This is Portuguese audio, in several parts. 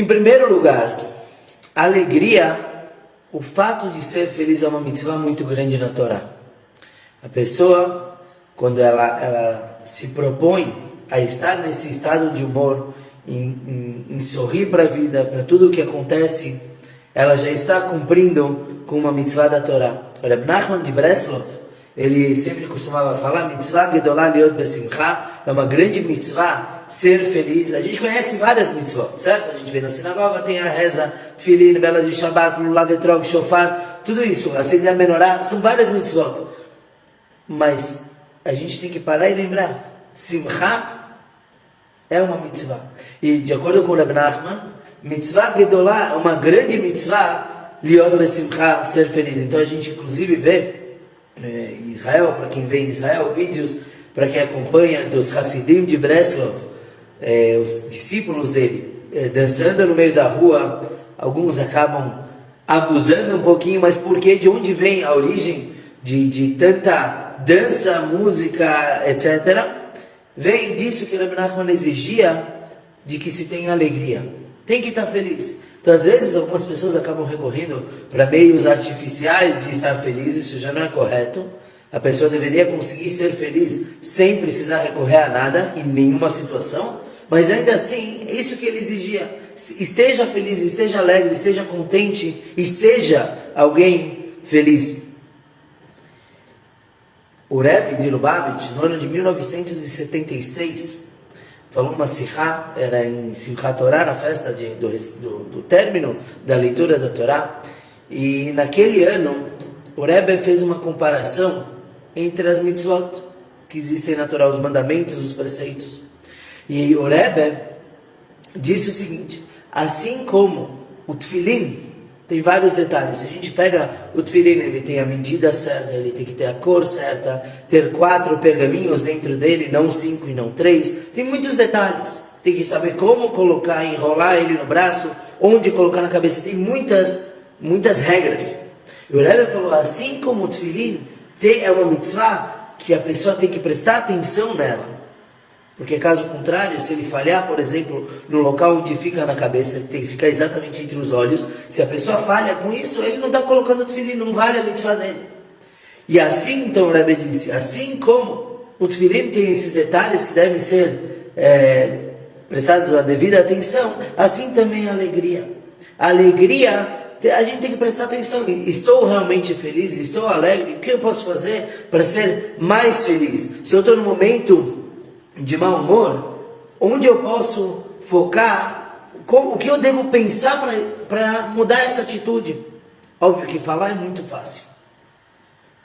primeiro lugar, alegria, o fato de ser feliz é uma mitzvah muito grande na Torá. A pessoa, quando ela se propõe a estar nesse estado de humor, em sorrir para a vida, para tudo o que acontece, ela já está cumprindo com uma mitzvah da Torá. O Reb Nachman de Breslov, ele sempre costumava falar, mitzvah gedolá liot besimcha, é uma grande mitzvah ser feliz. A gente conhece várias mitzvot, certo? A gente vê na sinagoga, tem a reza, tefilin, velas de Shabbat, lulav etrog, shofar, tudo isso, acender a menorá, são várias mitzvot. Mas a gente tem que parar e lembrar, simcha é uma mitzvah. E de acordo com o Reb Nachman, mitzvah gedolá é uma grande mitzvah, liot besimcha, ser feliz. Então a gente inclusive vê em Israel, para quem vê em Israel, vídeos, para quem acompanha dos Hassidim de Breslov, os discípulos dele, dançando no meio da rua. Alguns acabam abusando um pouquinho, mas por quê? De onde vem a origem de tanta dança, música, etc.? Vem disso que Rabbi Nachman exigia, de que se tenha alegria, tem que estar feliz. Então, às vezes, algumas pessoas acabam recorrendo para meios artificiais de estar feliz. Isso já não é correto. A pessoa deveria conseguir ser feliz sem precisar recorrer a nada, em nenhuma situação. Mas ainda assim, é isso que ele exigia. Esteja feliz, esteja alegre, esteja contente e seja alguém feliz. O Rebbe de Lubavitch, no ano de 1976, falou uma Sihá, era em Simchat Torah, na festa do término da leitura da Torá. E naquele ano, o Rebbe fez uma comparação entre as mitzvot que existem na Torá, os mandamentos, os preceitos. E o Rebbe disse o seguinte: assim como o tefilin tem vários detalhes. Se a gente pega o tefilin, ele tem a medida certa, ele tem que ter a cor certa, ter 4 pergaminhos dentro dele, não 5 e não 3. Tem muitos detalhes. Tem que saber como colocar, enrolar ele no braço, onde colocar na cabeça. Tem muitas regras. E o Rebbe falou, assim como o tefilin é uma mitzvah que a pessoa tem que prestar atenção nela. Porque caso contrário, se ele falhar, por exemplo, no local onde fica na cabeça, ele tem que ficar exatamente entre os olhos. Se a pessoa falha com isso, ele não está colocando o tefilin, não vale a mitzvah dele. E assim, então o Rebbe disse, assim como o tefilin tem esses detalhes que devem ser prestados a devida atenção, assim também a alegria. A alegria, a gente tem que prestar atenção. Estou realmente feliz? Estou alegre? O que eu posso fazer para ser mais feliz? Se eu estou num momento de mau humor, onde eu posso focar, o que eu devo pensar para mudar essa atitude? Óbvio que falar é muito fácil.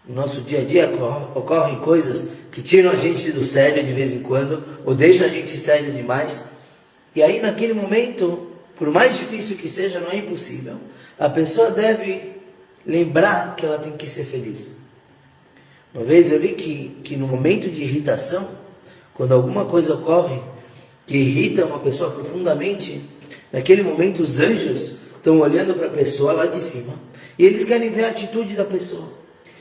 No nosso dia a dia ocorrem coisas que tiram a gente do sério de vez em quando, ou deixam a gente sério demais. E aí naquele momento, por mais difícil que seja, não é impossível. A pessoa deve lembrar que ela tem que ser feliz. Uma vez eu li que no momento de irritação, quando alguma coisa ocorre que irrita uma pessoa profundamente, naquele momento os anjos estão olhando para a pessoa lá de cima e eles querem ver a atitude da pessoa.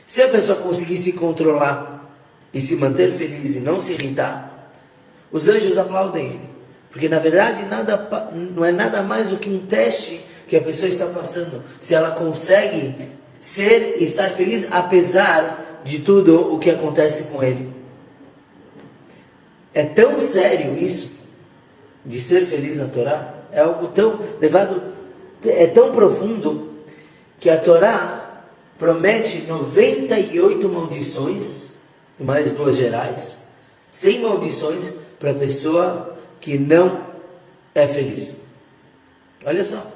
Se a pessoa conseguir se controlar e se manter feliz e não se irritar, os anjos aplaudem ele. Porque na verdade não é nada mais do que um teste que a pessoa está passando. Se ela consegue ser e estar feliz apesar de tudo o que acontece com ele. É tão sério isso, de ser feliz na Torá, é algo tão levado, é tão profundo, que a Torá promete 98 maldições, e mais 2 gerais, 100 maldições para a pessoa que não é feliz. Olha só.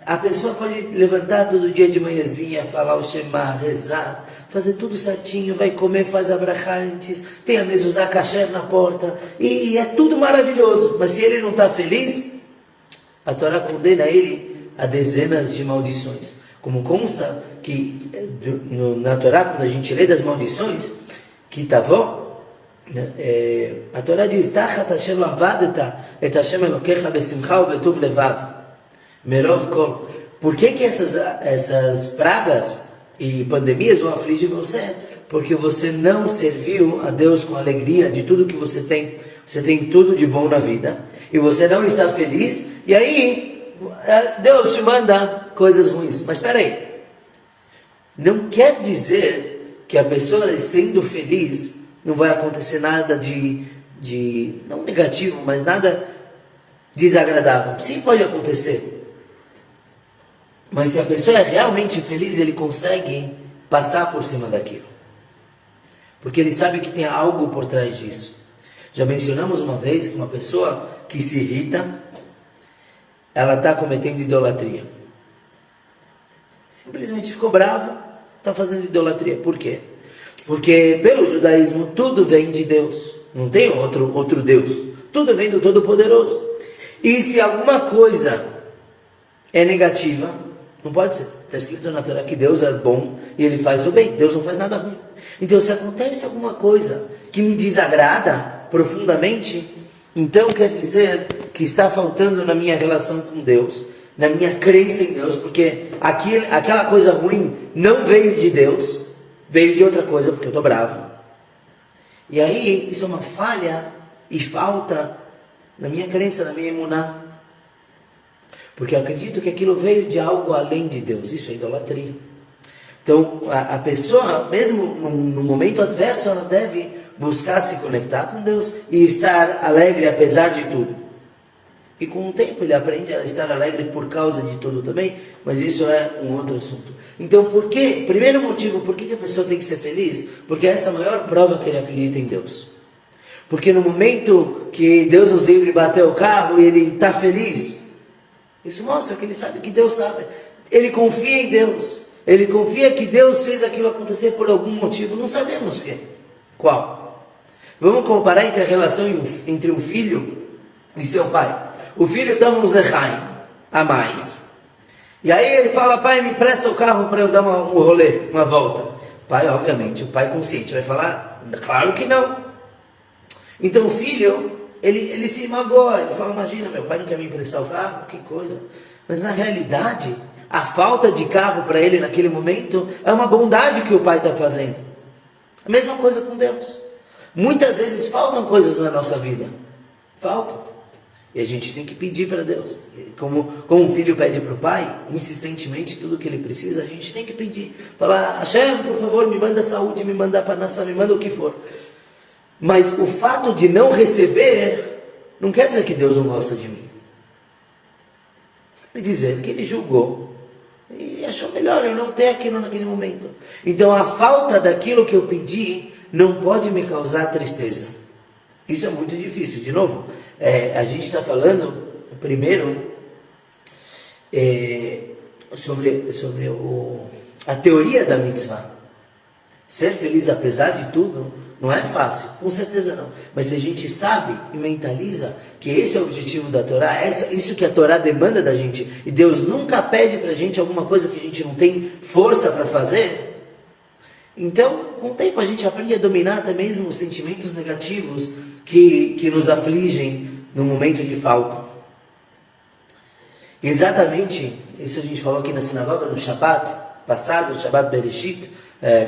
A pessoa pode levantar todo dia de manhãzinha, falar o Shema, rezar, fazer tudo certinho, vai comer, faz a brachá antes, tem a mezuzá kasher na porta, e é tudo maravilhoso. Mas se ele não está feliz, a Torá condena ele a dezenas de maldições. Como consta que na Torá, quando a gente lê das maldições, que Tavó, a Torá diz, Tachat asher lavadeta et Hashem elokecha besimcha ubetuv levav. Por que essas pragas e pandemias vão afligir você? Porque você não serviu a Deus com alegria de tudo que você tem. Você tem tudo de bom na vida. e você não está feliz, e aí Deus te manda coisas ruins. Mas espera aí, não quer dizer que a pessoa sendo feliz não vai acontecer nada de não negativo, mas nada desagradável. Sim, pode acontecer. Mas se a pessoa é realmente feliz, ele consegue passar por cima daquilo. Porque ele sabe que tem algo por trás disso. Já mencionamos uma vez que uma pessoa que se irrita, ela está cometendo idolatria. Simplesmente ficou brava, está fazendo idolatria. Por quê? Porque pelo judaísmo tudo vem de Deus. Não tem outro Deus. Tudo vem do Todo-Poderoso. E se alguma coisa é negativa, não pode ser. Está escrito na Torá que Deus é bom e Ele faz o bem. Deus não faz nada ruim. Então se acontece alguma coisa que me desagrada profundamente, então quer dizer que está faltando na minha relação com Deus, na minha crença em Deus, porque aquela coisa ruim não veio de Deus, veio de outra coisa, porque eu estou bravo. E aí isso é uma falha e falta na minha crença, na minha emuná. Porque eu acredito que aquilo veio de algo além de Deus. Isso é idolatria. Então, a pessoa, mesmo no momento adverso, ela deve buscar se conectar com Deus e estar alegre apesar de tudo. E com o tempo ele aprende a estar alegre por causa de tudo também, mas isso é um outro assunto. Então, por quê? Primeiro motivo, por que a pessoa tem que ser feliz? Porque essa é a maior prova que ele acredita em Deus. Porque no momento que Deus nos livre bater o carro e ele está feliz, isso mostra que ele sabe que Deus sabe. Ele confia em Deus. Ele confia que Deus fez aquilo acontecer por algum motivo. Não sabemos qual. Vamos comparar entre a relação entre um filho e seu pai. O filho dá uns lechaim a mais. E aí ele fala: pai, me empresta o carro para eu dar um rolê, uma volta. Pai, obviamente, o pai consciente vai falar: claro que não. Então o filho, ele se magoa, ele fala: imagina, meu pai não quer me emprestar o carro, que coisa. Mas na realidade, a falta de carro para ele naquele momento é uma bondade que o pai está fazendo. A mesma coisa com Deus. Muitas vezes faltam coisas na nossa vida. Faltam. E a gente tem que pedir para Deus. Como um filho pede para o pai, insistentemente, tudo que ele precisa, a gente tem que pedir. Falar: Hashem, por favor, me manda saúde, me manda panassa, me manda o que for. Mas o fato de não receber, não quer dizer que Deus não gosta de mim. Quer dizer que ele julgou e achou melhor eu não ter aquilo naquele momento. Então a falta daquilo que eu pedi não pode me causar tristeza. Isso é muito difícil. De novo, a gente está falando primeiro sobre a teoria da mitzvah. Ser feliz apesar de tudo não é fácil, com certeza não. Mas se a gente sabe e mentaliza que esse é o objetivo da Torá, isso que a Torá demanda da gente, e Deus nunca pede para a gente alguma coisa que a gente não tem força para fazer, então com o tempo a gente aprende a dominar até mesmo os sentimentos negativos que nos afligem no momento de falta. Exatamente isso a gente falou aqui na sinagoga no Shabbat passado, o Shabbat Bereshit,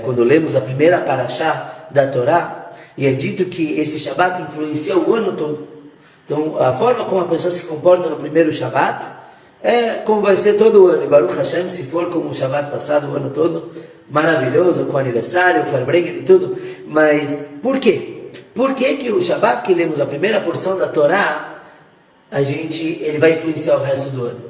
quando lemos a primeira parashá da Torá, e é dito que esse Shabbat influencia o ano todo. Então, a forma como a pessoa se comporta no primeiro Shabbat é como vai ser todo o ano. E Baruch Hashem, se for como o Shabbat passado o ano todo, maravilhoso, com aniversário, Farbrengen e tudo. Mas, por quê? Por que o Shabbat, que lemos a primeira porção da Torá, ele vai influenciar o resto do ano?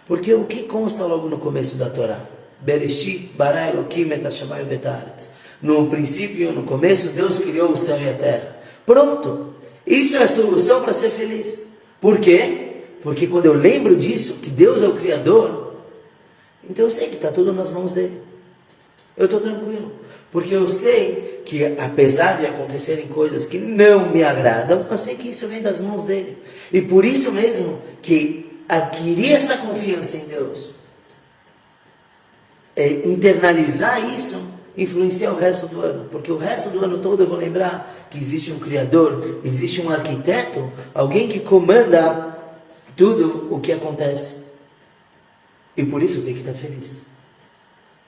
Porque o que consta logo no começo da Torá? Bereshit bara Elokim et hashamayim vet haaretz. No princípio, no começo, Deus criou o céu e a terra. Pronto. Isso é a solução para ser feliz. Por quê? Porque quando eu lembro disso, que Deus é o Criador, então eu sei que está tudo nas mãos dele. Eu estou tranquilo. Porque eu sei que, apesar de acontecerem coisas que não me agradam, eu sei que isso vem das mãos dele. E por isso mesmo que adquirir essa confiança em Deus, internalizar isso, influenciar o resto do ano. Porque o resto do ano todo eu vou lembrar que existe um Criador, existe um arquiteto, alguém que comanda tudo o que acontece. E por isso eu tenho que estar feliz.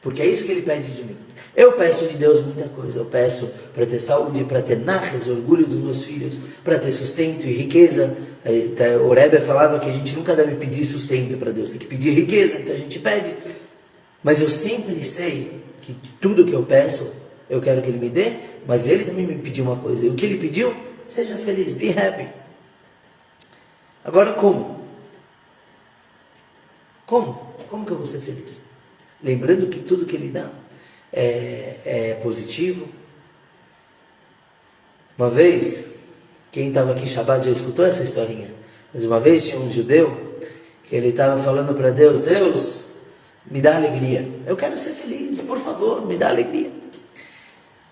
Porque é isso que ele pede de mim. Eu peço de Deus muita coisa. Eu peço para ter saúde, para ter nachas, orgulho dos meus filhos, para ter sustento e riqueza. O Rebbe falava que a gente nunca deve pedir sustento para Deus, tem que pedir riqueza, então a gente pede. Mas eu sempre sei que tudo que eu peço, eu quero que Ele me dê, mas Ele também me pediu uma coisa. E o que Ele pediu? Seja feliz, be happy. Agora como? Como que eu vou ser feliz? Lembrando que tudo que Ele dá é positivo. Uma vez, quem estava aqui em Shabbat já escutou essa historinha, mas uma vez tinha um judeu que ele estava falando para Deus: Deus, me dá alegria, eu quero ser feliz, por favor, me dá alegria.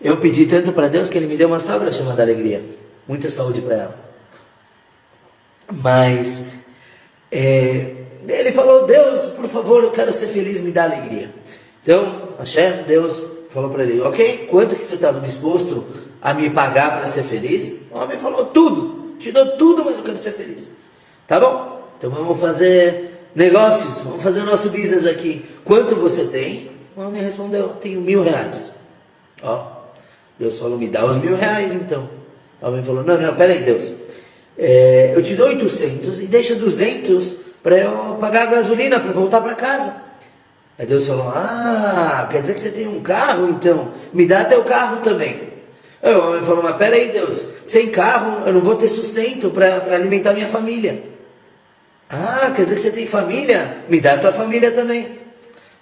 Eu pedi tanto para Deus que Ele me deu uma sogra chamada Alegria, muita saúde para ela. Mas ele falou: Deus, por favor, eu quero ser feliz, me dá alegria. Então, Hashem, Deus falou para ele: ok, quanto que você estava disposto a me pagar para ser feliz? O homem falou: tudo, te dou tudo, mas eu quero ser feliz. Tá bom, então vamos fazer negócios, vamos fazer o nosso business aqui. Quanto você tem? O homem respondeu: tenho R$1.000. Ó, Deus falou: me dá os R$1.000 então. O homem falou: não, peraí, Deus, eu te dou 800 e deixa 200 para eu pagar a gasolina para voltar para casa. Aí Deus falou: quer dizer que você tem um carro, então me dá até o carro também. Aí o homem falou: mas peraí, Deus, sem carro eu não vou ter sustento para alimentar minha família. Quer dizer que você tem família? Me dá a tua família também.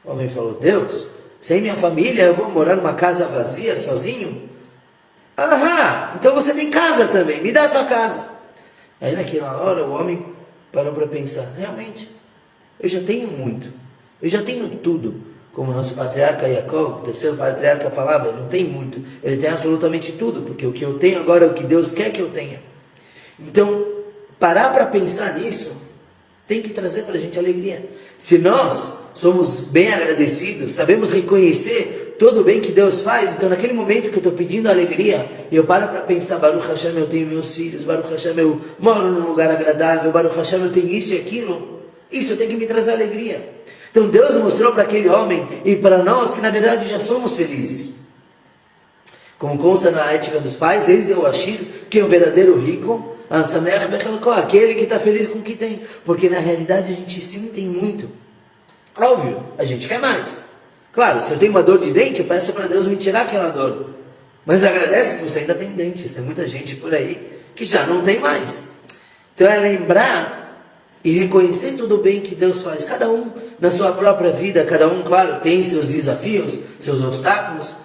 O homem falou: Deus, sem minha família eu vou morar numa casa vazia, sozinho? Então você tem casa também, me dá a tua casa. Aí naquela hora o homem parou para pensar: realmente, eu já tenho muito, eu já tenho tudo. Como o nosso patriarca Yaakov, o terceiro patriarca, falava, ele não tem muito, ele tem absolutamente tudo, porque o que eu tenho agora é o que Deus quer que eu tenha. Então, parar para pensar nisso tem que trazer para a gente alegria. Se nós somos bem agradecidos, sabemos reconhecer todo o bem que Deus faz, então naquele momento que eu estou pedindo alegria, e eu paro para pensar: Baruch Hashem, eu tenho meus filhos, Baruch Hashem, eu moro num lugar agradável, Baruch Hashem, eu tenho isso e aquilo, isso tem que me trazer alegria. Então Deus mostrou para aquele homem e para nós que na verdade já somos felizes. Como consta na ética dos pais, eis o Ashir, que é o verdadeiro rico, aquele que está feliz com o que tem. Porque na realidade a gente sim tem muito. Óbvio, a gente quer mais. Claro, se eu tenho uma dor de dente, eu peço para Deus me tirar aquela dor. Mas agradece que você ainda tem dentes. Tem muita gente por aí que já não tem mais. Então é lembrar e reconhecer todo o bem que Deus faz. Cada um na sua própria vida, cada um, claro, tem seus desafios, seus obstáculos.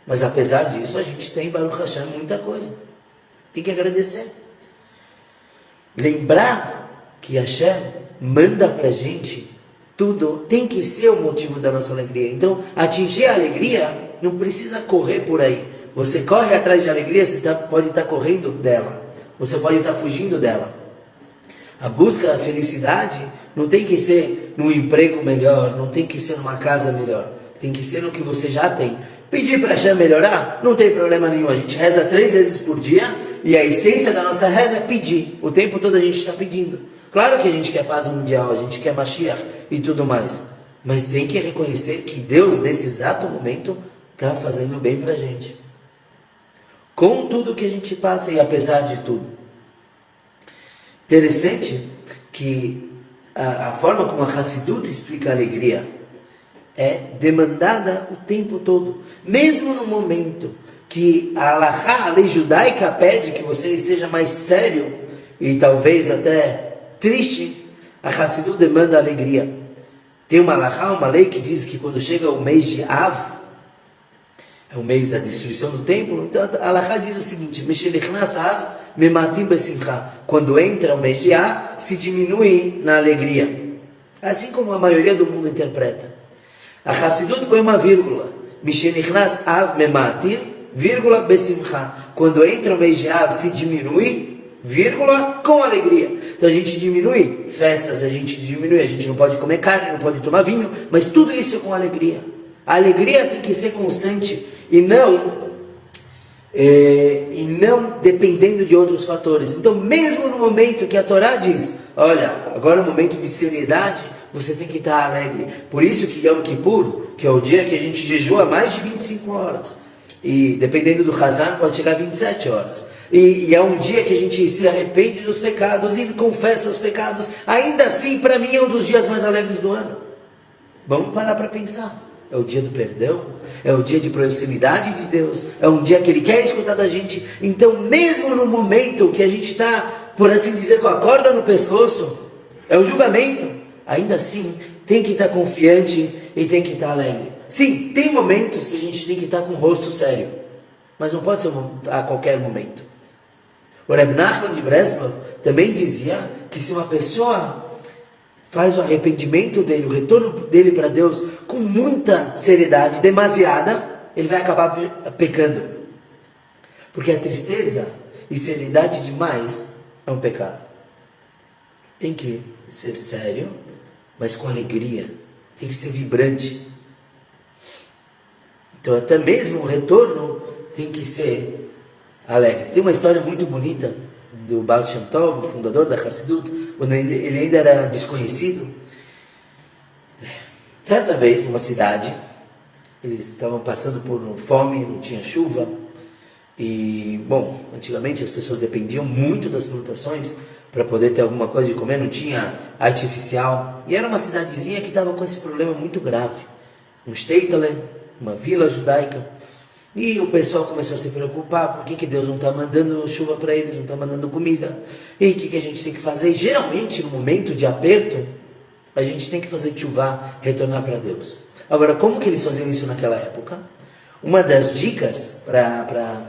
Mas apesar disso, a gente tem, Baruch Hashem, muita coisa. Tem que agradecer. Lembrar que Hashem manda pra gente tudo, tem que ser o motivo da nossa alegria. Então, atingir a alegria, não precisa correr por aí. Você corre atrás de alegria, você pode estar correndo dela. Você pode estar fugindo dela. A busca da felicidade não tem que ser num emprego melhor, não tem que ser numa casa melhor. Tem que ser no que você já tem. Pedir para Hashem melhorar, não tem problema nenhum. A gente reza 3 vezes por dia e a essência da nossa reza é pedir. O tempo todo a gente está pedindo. Claro que a gente quer paz mundial, a gente quer Mashiach e tudo mais. Mas tem que reconhecer que Deus, nesse exato momento, está fazendo bem para a gente. Com tudo que a gente passa e apesar de tudo. Interessante que a forma como a Hassidut explica a alegria é demandada o tempo todo. Mesmo no momento que a Halachá, a lei judaica, pede que você esteja mais sério e talvez até triste, a Hassidut demanda alegria. Tem uma Halachá, uma lei que diz que quando chega o mês de Av, é o mês da destruição do templo, então a Halachá diz o seguinte: Meshelichnas Av mematim besimcha. Quando entra o mês de Av, se diminui na alegria. Assim como a maioria do mundo interpreta. A Hassidut põe uma vírgula. Meshelichnas Av mematim, vírgula besimcha. Quando entra o mês de Av, se diminui, vírgula, com alegria. Então a gente diminui festas, a gente não pode comer carne, não pode tomar vinho, mas tudo isso com alegria. A alegria tem que ser constante e não dependendo de outros fatores. Então, mesmo no momento que a Torá diz: olha, agora é um momento de seriedade, você tem que estar alegre. Por isso que Yom Kippur, que é o dia que a gente jejua mais de 25 horas, e dependendo do Hazan pode chegar a 27 horas, e é um dia que a gente se arrepende dos pecados e confessa os pecados. Ainda assim, para mim é um dos dias mais alegres do ano. Vamos parar para pensar. É o dia do perdão, é o dia de proximidade de Deus, é um dia que Ele quer escutar da gente. Então, mesmo no momento que a gente está, por assim dizer, com a corda no pescoço, é o julgamento, ainda assim, tem que estar confiante e tem que estar alegre. Sim, tem momentos que a gente tem que estar com o rosto sério, mas não pode ser a qualquer momento. O Reb Nachman de Breslov também dizia que se uma pessoa faz o arrependimento dele, o retorno dele para Deus com muita seriedade, demasiada, ele vai acabar pecando. Porque a tristeza e seriedade demais é um pecado. Tem que ser sério, mas com alegria. Tem que ser vibrante. Então até mesmo o retorno tem que ser alegre. Tem uma história muito bonita do Baal Shem Tov, o fundador da Hassidut, quando ele ainda era desconhecido. Certa vez, numa cidade, eles estavam passando por fome, não tinha chuva, e, bom, antigamente as pessoas dependiam muito das plantações para poder ter alguma coisa de comer, não tinha artificial, e era uma cidadezinha que estava com esse problema muito grave, um shtetl, uma vila judaica. E o pessoal começou a se preocupar, por que Deus não está mandando chuva para eles, não está mandando comida, e o que a gente tem que fazer? E geralmente, no momento de aperto, a gente tem que fazer tchuvá, retornar para Deus. Agora, como que eles faziam isso naquela época? Uma das dicas para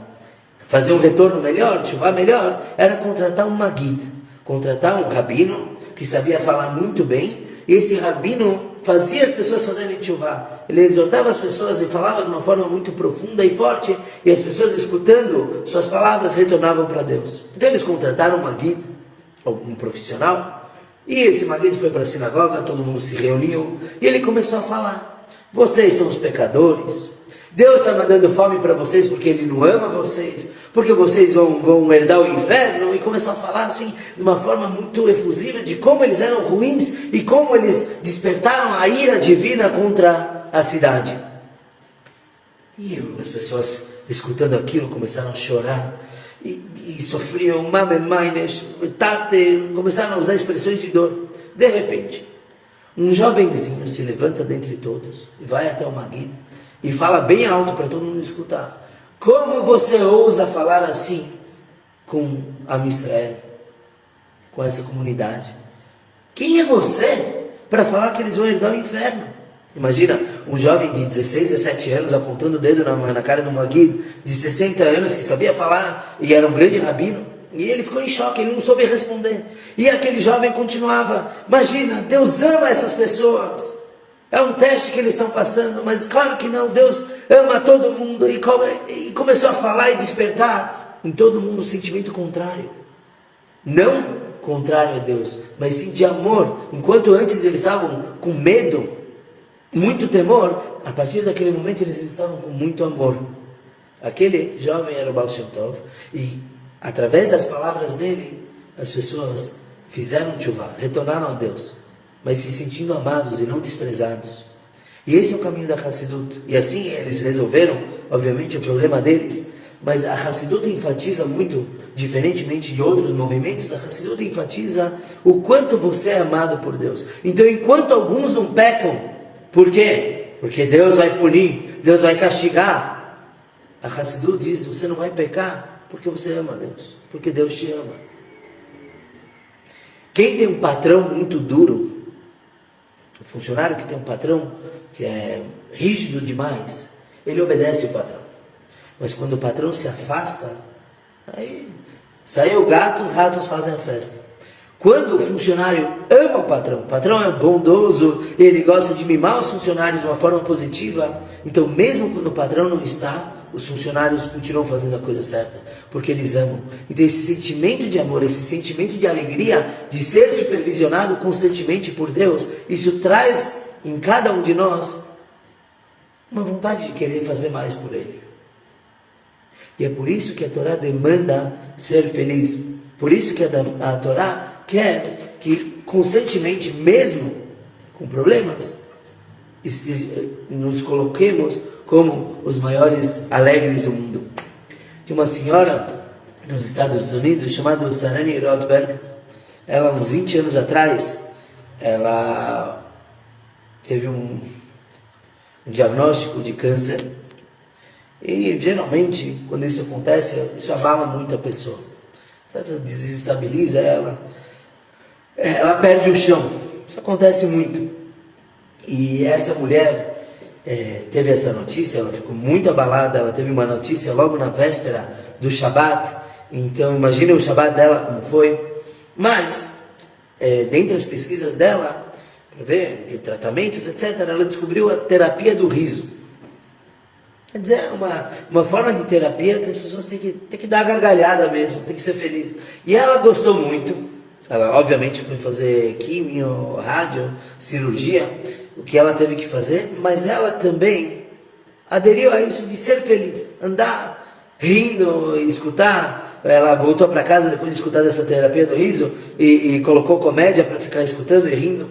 fazer um retorno melhor, tchuvá melhor, era contratar um maguid, contratar um rabino que sabia falar muito bem, e esse rabino fazia as pessoas fazerem tchuvá. Ele exortava as pessoas e falava de uma forma muito profunda e forte, e as pessoas, escutando suas palavras, retornavam para Deus. Então eles contrataram um maguid, um profissional, e esse maguid foi para a sinagoga, todo mundo se reuniu, e ele começou a falar: vocês são os pecadores, Deus está mandando fome para vocês porque Ele não ama vocês, porque vocês vão herdar o inferno. E começou a falar assim, de uma forma muito efusiva, de como eles eram ruins e como eles despertaram a ira divina contra a cidade. E as pessoas, escutando aquilo, começaram a chorar e sofriam, começaram a usar expressões de dor. De repente, um jovenzinho se levanta dentre todos e vai até o maguid e fala bem alto para todo mundo escutar: como você ousa falar assim com a Israel, com essa comunidade? Quem é você para falar que eles vão herdar o inferno? Imagina um jovem de 16, 17 anos apontando o dedo na cara do maguid de 60 anos que sabia falar e era um grande rabino. E ele ficou em choque, ele não soube responder. E aquele jovem continuava: imagina, Deus ama essas pessoas. É um teste que eles estão passando, mas claro que não, Deus ama todo mundo. E começou a falar e despertar em todo mundo um sentimento contrário. Não contrário a Deus, mas sim de amor. Enquanto antes eles estavam com medo, muito temor, a partir daquele momento eles estavam com muito amor. Aquele jovem era o Baal Shem Tov, e através das palavras dele, as pessoas fizeram tchuvá, retornaram a Deus, mas se sentindo amados e não desprezados. E esse é o caminho da Hassidut. E assim eles resolveram, obviamente, o problema deles. Mas a Hassidut enfatiza muito, diferentemente de outros movimentos, a Hassidut enfatiza o quanto você é amado por Deus. Então, enquanto alguns não pecam, por quê? Porque Deus vai punir, Deus vai castigar. A Hassidut diz: você não vai pecar porque você ama Deus, porque Deus te ama. Quem tem um patrão muito duro, o funcionário que tem um patrão que é rígido demais, ele obedece o patrão. Mas quando o patrão se afasta, aí saiu o gato, os ratos fazem a festa. Quando o funcionário ama o patrão é bondoso, ele gosta de mimar os funcionários de uma forma positiva, então mesmo quando o patrão não está, os funcionários continuam fazendo a coisa certa, porque eles amam. Então esse sentimento de amor, esse sentimento de alegria, de ser supervisionado constantemente por Deus, isso traz em cada um de nós uma vontade de querer fazer mais por Ele. E é por isso que a Torá demanda ser feliz. Por isso que a Torá quer que constantemente, mesmo com problemas, nos coloquemos como os maiores alegres do mundo. Tinha uma senhora nos Estados Unidos chamada Sarani Rothberg. Ela, uns 20 anos atrás, ela teve um diagnóstico de câncer. E geralmente, quando isso acontece, isso abala muito a pessoa, certo? Desestabiliza ela, ela perde o chão. Isso acontece muito. E essa mulher teve essa notícia, ela ficou muito abalada. Ela teve uma notícia logo na véspera do Shabat. Então imagine o Shabat dela como foi. Mas, dentre as pesquisas dela, para ver tratamentos, etc., ela descobriu a terapia do riso. Quer dizer, uma forma de terapia que as pessoas têm que dar gargalhada mesmo, tem que ser feliz. E ela gostou muito. Ela, obviamente, foi fazer químio, rádio, cirurgia, o que ela teve que fazer, mas ela também aderiu a isso de ser feliz, andar rindo, escutar. Ela voltou para casa depois de escutar dessa terapia do riso e colocou comédia para ficar escutando e rindo.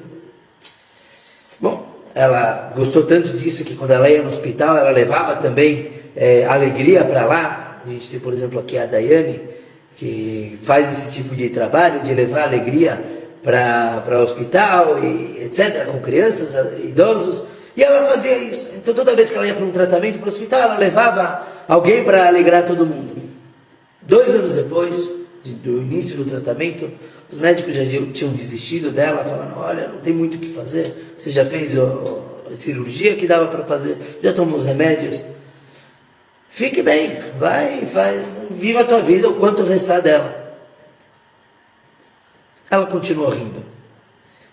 Bom, ela gostou tanto disso que quando ela ia no hospital, ela levava também alegria para lá. A gente tem, por exemplo, aqui a Daiane, que faz esse tipo de trabalho, de levar alegria para o hospital, e etc., com crianças, idosos. E ela fazia isso. Então, toda vez que ela ia para um tratamento, para o hospital, ela levava alguém para alegrar todo mundo. 2 anos depois do início do tratamento, os médicos já tinham desistido dela, falando: olha, não tem muito o que fazer, você já fez a cirurgia que dava para fazer, já tomou os remédios, fique bem, vai, faz, viva a tua vida o quanto restar dela. Ela continuou rindo.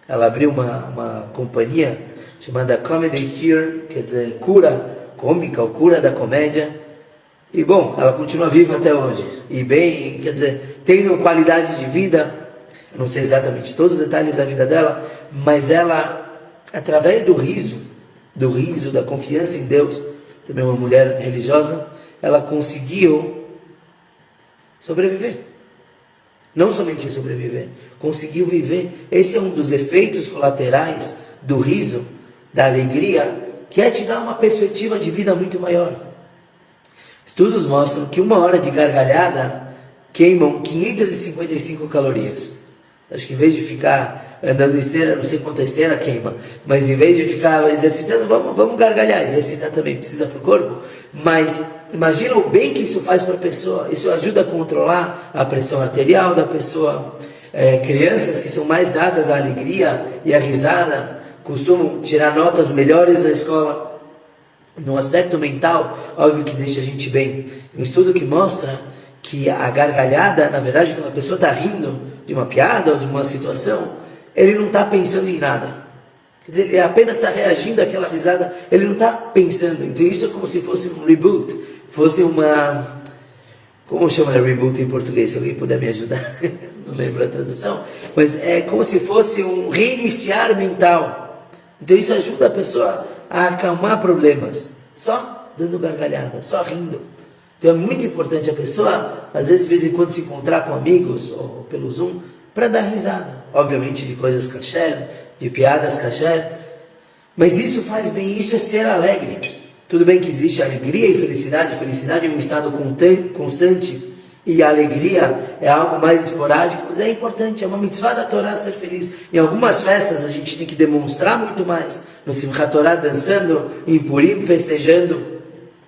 Ela abriu uma companhia chamada Comedy Cure, quer dizer, cura cômica, ou cura da comédia. E bom, ela continua viva até hoje. E bem, quer dizer, tendo qualidade de vida. Não sei exatamente todos os detalhes da vida dela, mas ela, através do riso, da confiança em Deus, também uma mulher religiosa, ela conseguiu sobreviver. Não somente sobreviver, conseguiu viver. Esse é um dos efeitos colaterais do riso, da alegria, que é te dar uma perspectiva de vida muito maior. Estudos mostram que 1 hora de gargalhada queimam 555 calorias. Acho que em vez de ficar andando esteira, não sei quanta esteira queima, mas em vez de ficar exercitando, vamos gargalhar. Exercitar também precisa para o corpo, mas imagina o bem que isso faz para a pessoa. Isso ajuda a controlar a pressão arterial da pessoa. Crianças que são mais dadas à alegria e à risada costumam tirar notas melhores na escola. No aspecto mental, óbvio que deixa a gente bem. Um estudo que mostra que a gargalhada, na verdade, quando a pessoa está rindo de uma piada ou de uma situação, ele não está pensando em nada. Quer dizer, ele apenas está reagindo àquela risada, ele não está pensando. Então isso é como se fosse um reboot, fosse uma... Como chama reboot em português? Se alguém puder me ajudar, não lembro a tradução, mas é como se fosse um reiniciar mental. Então isso ajuda a pessoa a acalmar problemas, só dando gargalhada, só rindo. Então é muito importante a pessoa, às vezes, de vez em quando, se encontrar com amigos ou pelo Zoom, para dar risada. Obviamente de coisas kasher, de piadas kasher, mas isso faz bem, isso é ser alegre. Tudo bem que existe alegria e felicidade. Felicidade é um estado constante e a alegria é algo mais esporádico, mas é importante, é uma mitzvah da Torá ser feliz. Em algumas festas a gente tem que demonstrar muito mais, no Simchat Torá, dançando, em Purim, festejando,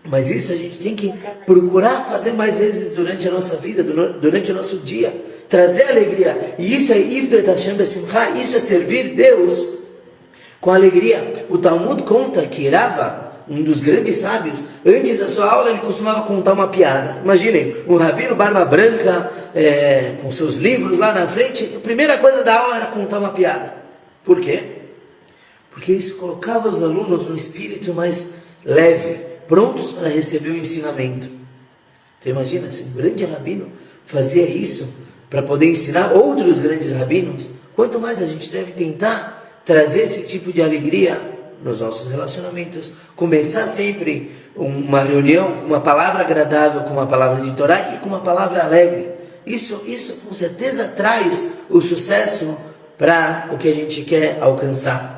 mas isso a gente tem que procurar fazer mais vezes durante a nossa vida, durante o nosso dia, trazer alegria. E isso é Ivdet Hashem Besimcha, isso é servir Deus com alegria. O Talmud conta que Rava, um dos grandes sábios, antes da sua aula ele costumava contar uma piada. Imaginem, um rabino barba branca, com seus livros lá na frente, a primeira coisa da aula era contar uma piada. Por quê? Porque isso colocava os alunos num espírito mais leve, prontos para receber o ensinamento. Então imagina, se um grande rabino fazia isso para poder ensinar outros grandes rabinos, quanto mais a gente deve tentar trazer esse tipo de alegria nos nossos relacionamentos, começar sempre uma reunião com uma palavra agradável, com uma palavra de Torá e com uma palavra alegre. Isso com certeza traz o sucesso para o que a gente quer alcançar.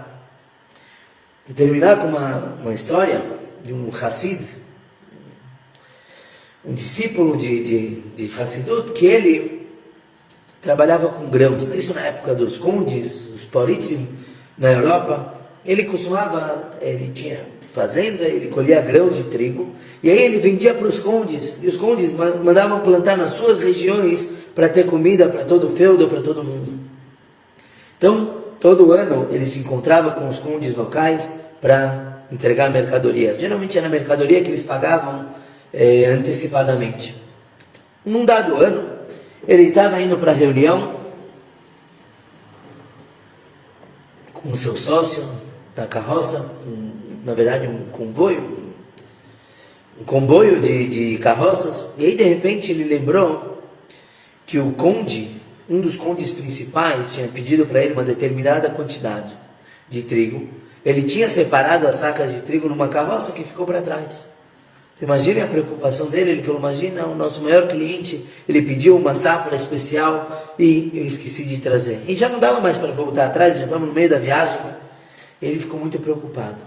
Vou terminar com uma história de um Hassid, um discípulo de Hassidut, que ele trabalhava com grãos. Isso na época dos condes, os Poritzim, na Europa. Ele tinha fazenda, ele colhia grãos de trigo, e aí ele vendia para os condes, e os condes mandavam plantar nas suas regiões para ter comida para todo o feudo, para todo mundo. Então, todo ano ele se encontrava com os condes locais para entregar mercadoria. Geralmente era mercadoria que eles pagavam antecipadamente. Num dado ano, ele estava indo para a reunião com o seu sócio da carroça, na verdade um comboio de carroças, e aí de repente ele lembrou que o conde, um dos condes principais, tinha pedido para ele uma determinada quantidade de trigo. Ele tinha separado as sacas de trigo numa carroça que ficou para trás. Você imagina a preocupação dele? Ele falou, imagina, o nosso maior cliente, ele pediu uma safra especial e eu esqueci de trazer. E já não dava mais para voltar atrás, já estava no meio da viagem. Ele ficou muito preocupado.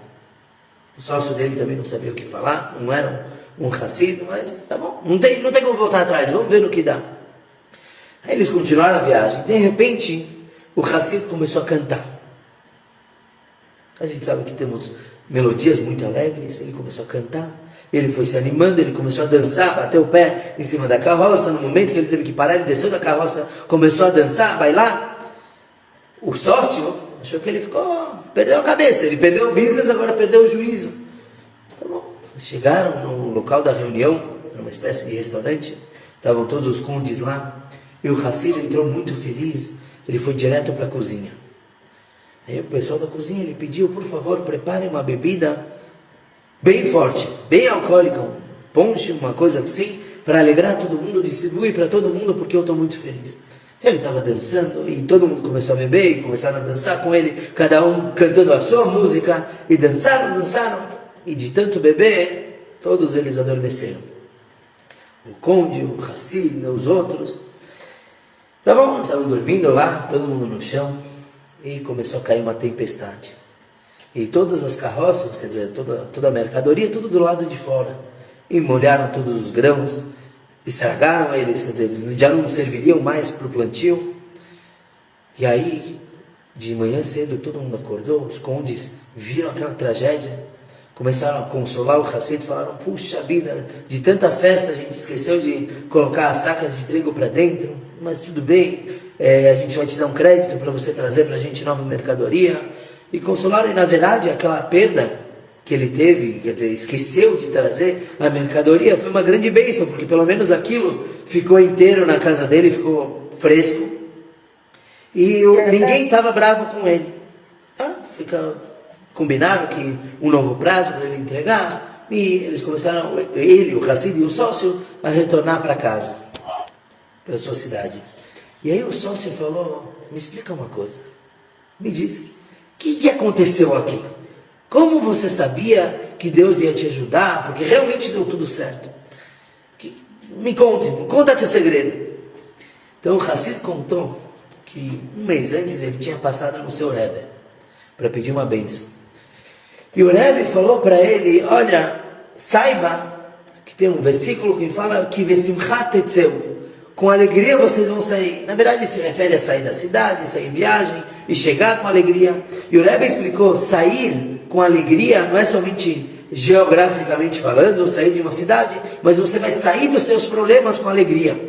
O sócio dele também não sabia o que falar, não era um Hassid, mas tá bom, não tem como voltar atrás, vamos ver no que dá. Aí eles continuaram a viagem. De repente, o Hassid começou a cantar. A gente sabe que temos melodias muito alegres. Ele começou a cantar. Ele foi se animando, ele começou a dançar, bateu o pé em cima da carroça. No momento que ele teve que parar, ele desceu da carroça, começou a dançar, a bailar. O sócio achou que ele perdeu a cabeça. Ele perdeu o business, agora perdeu o juízo. Tá bom. Chegaram no local da reunião, era uma espécie de restaurante. Estavam todos os condes lá. E o Hassid entrou muito feliz, ele foi direto para a cozinha. Aí o pessoal da cozinha, ele pediu, por favor, preparem uma bebida bem forte, bem alcoólica, um ponche, uma coisa assim, para alegrar todo mundo, distribuir para todo mundo, porque eu estou muito feliz. Então ele estava dançando, e todo mundo começou a beber, e começaram a dançar com ele, cada um cantando a sua música, e dançaram, e de tanto beber, todos eles adormeceram. O conde, o Hassid, os outros. Tá bom, estavam dormindo lá, todo mundo no chão, e começou a cair uma tempestade. E todas as carroças, quer dizer, toda a mercadoria, tudo do lado de fora. E molharam todos os grãos, estragaram eles, quer dizer, eles já não serviriam mais para o plantio. E aí, de manhã cedo, todo mundo acordou, os condes viram aquela tragédia, começaram a consolar o Hassid, falaram, puxa vida, de tanta festa a gente esqueceu de colocar as sacas de trigo para dentro, mas tudo bem, a gente vai te dar um crédito para você trazer para a gente nova mercadoria. E consolaram, e na verdade aquela perda que ele teve, quer dizer, esqueceu de trazer a mercadoria, foi uma grande bênção, porque pelo menos aquilo ficou inteiro na casa dele, ficou fresco, e ninguém estava bravo com ele. Combinaram que um novo prazo para ele entregar, e eles começaram, ele, o Hassid e o sócio, a retornar para casa, para a sua cidade. E aí o sócio falou, me explica uma coisa, me diz, o que aconteceu aqui? Como você sabia que Deus ia te ajudar? Porque realmente deu tudo certo. Me conta teu segredo. Então o Hassid contou que um mês antes ele tinha passado no seu Rebbe para pedir uma bênção. E o Rebbe falou para ele, olha, saiba que tem um versículo que fala que Vesimchat tetzeu, com alegria vocês vão sair. Na verdade se refere a sair da cidade, sair em viagem e chegar com alegria. E o Rebbe explicou, sair com alegria não é somente geograficamente falando, sair de uma cidade, mas você vai sair dos seus problemas com alegria.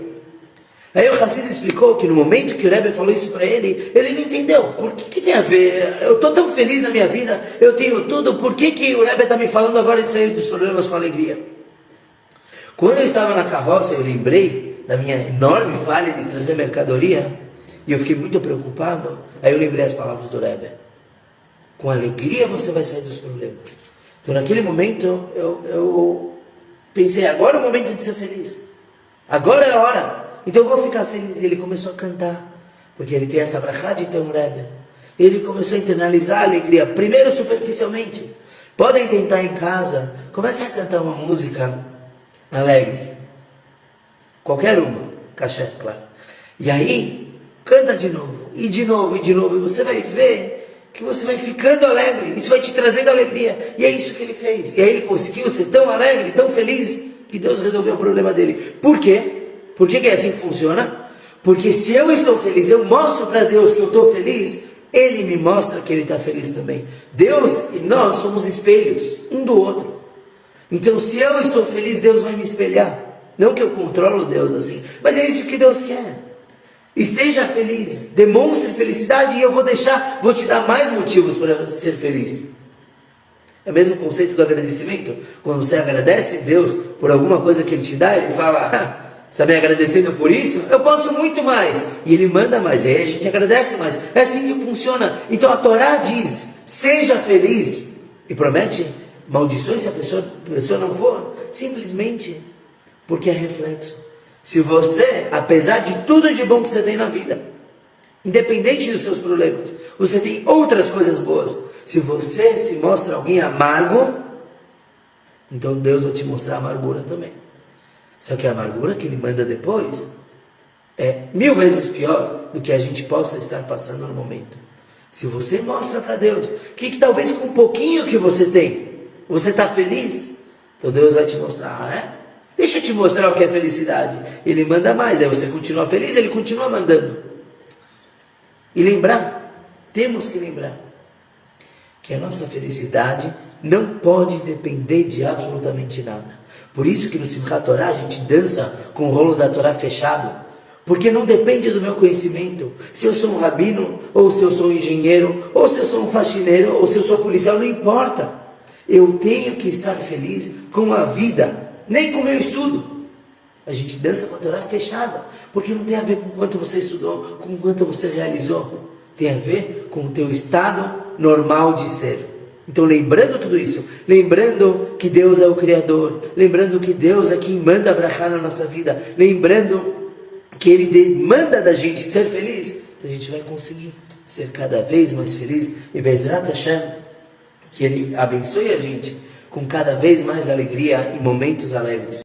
Aí o Hassid explicou que no momento que o Rebbe falou isso para ele, ele não entendeu. Por que tem a ver? Eu estou tão feliz na minha vida, eu tenho tudo, por que o Rebbe está me falando agora de sair dos problemas com alegria? Quando eu estava na carroça, eu lembrei da minha enorme falha de trazer mercadoria, e eu fiquei muito preocupado. Aí eu lembrei as palavras do Rebbe. Com alegria você vai sair dos problemas. Então naquele momento eu pensei, agora é o momento de ser feliz. Agora é a hora. Então eu vou ficar feliz. E ele começou a cantar, porque ele tem essa brachá de ter um Rebbe. Ele começou a internalizar a alegria, primeiro superficialmente. Podem tentar em casa, comece a cantar uma música alegre. Qualquer uma, claro. E aí, canta de novo, e de novo, e de novo, e você vai ver que você vai ficando alegre, isso vai te trazendo alegria. E é isso que ele fez. E aí ele conseguiu ser tão alegre, tão feliz, que Deus resolveu o problema dele. Por quê? Por que é assim que funciona? Porque se eu estou feliz, eu mostro para Deus que eu estou feliz, Ele me mostra que Ele está feliz também. Deus e nós somos espelhos, um do outro. Então se eu estou feliz, Deus vai me espelhar. Não que eu controlo Deus assim, mas é isso que Deus quer. Esteja feliz, demonstre felicidade e eu vou te dar mais motivos para ser feliz. É o mesmo conceito do agradecimento. Quando você agradece Deus por alguma coisa que Ele te dá, Ele fala, você está me agradecendo por isso? Eu posso muito mais. E Ele manda mais, e aí a gente agradece mais. É assim que funciona. Então a Torá diz, seja feliz, e promete maldições se a pessoa não for, simplesmente porque é reflexo. Se você, apesar de tudo de bom que você tem na vida, independente dos seus problemas, você tem outras coisas boas. Se você se mostra alguém amargo, então Deus vai te mostrar a amargura também. Só que a amargura que Ele manda depois é 1000 vezes pior do que a gente possa estar passando no momento. Se você mostra para Deus que talvez com um pouquinho que você tem, você está feliz, então Deus vai te mostrar, deixa eu te mostrar o que é felicidade. Ele manda mais, aí você continua feliz, Ele continua mandando. E temos que lembrar, que a nossa felicidade não pode depender de absolutamente nada. Por isso que no Simchat Torah a gente dança com o rolo da Torá fechado, porque não depende do meu conhecimento. Se eu sou um rabino, ou se eu sou um engenheiro, ou se eu sou um faxineiro, ou se eu sou policial, não importa. Eu tenho que estar feliz com a vida, nem com o meu estudo. A gente dança com a Torá fechada, porque não tem a ver com quanto você estudou, com quanto você realizou. Tem a ver com o teu estado normal de ser. Então lembrando tudo isso, lembrando que Deus é o Criador, lembrando que Deus é quem manda brachá na nossa vida, lembrando que Ele demanda da gente ser feliz, então a gente vai conseguir ser cada vez mais feliz. E Bezrat Hashem, que Ele abençoe a gente com cada vez mais alegria e momentos alegres.